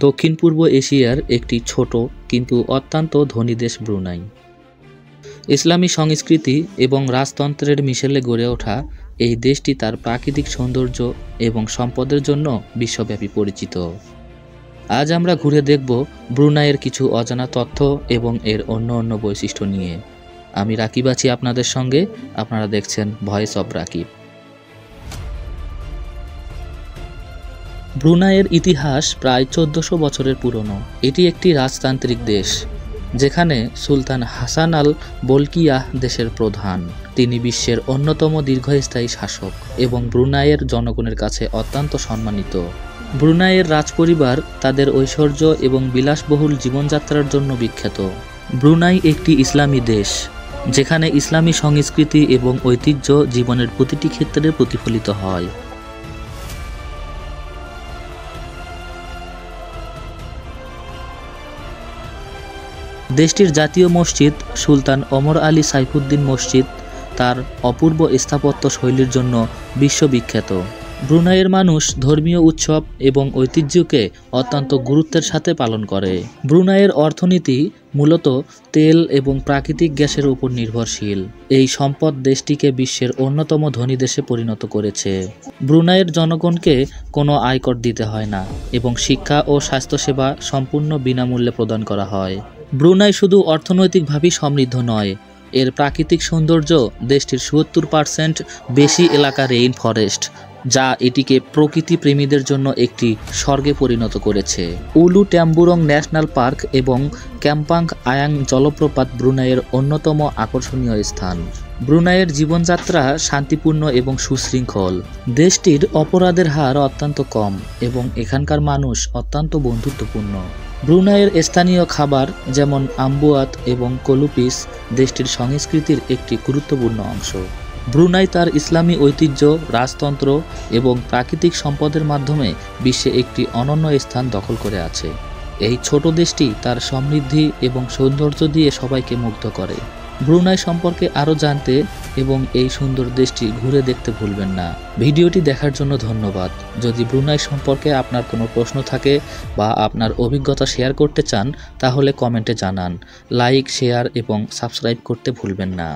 দক্ষিণ পূর্ব এশিয়ার একটি ছোট কিন্তু অত্যন্ত ধনী দেশ ব্রুনাই। ইসলামী সংস্কৃতি এবং রাজতন্ত্রের মিশেলে গড়ে ওঠা এই দেশটি তার প্রাকৃতিক সৌন্দর্য এবং সম্পদের জন্য বিশ্বব্যাপী পরিচিত। আজ আমরা ঘুরে দেখব ব্রুনাইয়ের কিছু অজানা তথ্য এবং এর অন্য বৈশিষ্ট্য নিয়ে। আমি রাকিব আছি আপনাদের সঙ্গে, আপনারা দেখছেন ভয়েস অব রাকিব। ব্রুনাইয়ের ইতিহাস প্রায় 1400 বছরের পুরনো। এটি একটি রাজতান্ত্রিক দেশ, যেখানে সুলতান হাসান আল বলকিয়াহ দেশের প্রধান। তিনি বিশ্বের অন্যতম দীর্ঘস্থায়ী শাসক এবং ব্রুনাইয়ের জনগণের কাছে অত্যন্ত সম্মানিত। ব্রুনাইয়ের রাজপরিবার তাদের ঐশ্বর্য এবং বিলাসবহুল জীবনযাত্রার জন্য বিখ্যাত। ব্রুনাই একটি ইসলামী দেশ, যেখানে ইসলামী সংস্কৃতি এবং ঐতিহ্য জীবনের প্রতিটি ক্ষেত্রে প্রতিফলিত হয়। দেশটির জাতীয় মসজিদ সুলতান ওমর আলী সাইফুদ্দিন মসজিদ তার অপূর্ব স্থাপত্য শৈলীর জন্য বিশ্ববিখ্যাত। ব্রুনাইয়ের মানুষ ধর্মীয় উৎসব এবং ঐতিহ্যকে অত্যন্ত গুরুত্বের সাথে পালন করে। ব্রুনাইয়ের অর্থনীতি মূলত তেল এবং প্রাকৃতিক গ্যাসের উপর নির্ভরশীল। এই সম্পদ দেশটিকে বিশ্বের অন্যতম ধনী দেশে পরিণত করেছে। ব্রুনাইয়ের জনগণকে কোনো আয়কর দিতে হয় না এবং শিক্ষা ও স্বাস্থ্যসেবা সম্পূর্ণ বিনামূল্যে প্রদান করা হয়। ব্রুনাই শুধু অর্থনৈতিকভাবেই সমৃদ্ধ নয়, এর প্রাকৃতিক সৌন্দর্য দেশটির 70% বেশি এলাকা রেইন ফরেস্ট, যা এটিকে প্রকৃতি প্রেমীদের জন্য একটি স্বর্গে পরিণত করেছে। উলু ট্যাম্বুরং ন্যাশনাল পার্ক এবং ক্যাম্পাং আয়াং জলপ্রপাত ব্রুনাইয়ের অন্যতম আকর্ষণীয় স্থান। ব্রুনাইয়ের জীবনযাত্রা শান্তিপূর্ণ এবং সুশৃঙ্খল। দেশটির অপরাধের হার অত্যন্ত কম এবং এখানকার মানুষ অত্যন্ত বন্ধুত্বপূর্ণ। ব্রুনাইয়ের স্থানীয় খাবার যেমন আম্বুয়াত এবং কলুপিস দেশটির সংস্কৃতির একটি গুরুত্বপূর্ণ অংশ। ব্রুনাই তার ইসলামী ঐতিহ্য, রাজতন্ত্র এবং প্রাকৃতিক সম্পদের মাধ্যমে বিশ্বে একটি অনন্য স্থান দখল করে আছে। এই ছোট দেশটি তার সমৃদ্ধি এবং সৌন্দর্য দিয়ে সবাইকে মুগ্ধ করে। ব্রুনাই সম্পর্কে আরও জানতে এবং এই সুন্দর দেশটি ঘুরে দেখতে ভুলবেন না। ভিডিওটি দেখার জন্য ধন্যবাদ। যদি ব্রুনাই সম্পর্কে আপনার কোনো প্রশ্ন থাকে বা আপনার অভিজ্ঞতা শেয়ার করতে চান, তাহলে কমেন্টে জানান। লাইক, শেয়ার এবং সাবস্ক্রাইব করতে ভুলবেন না।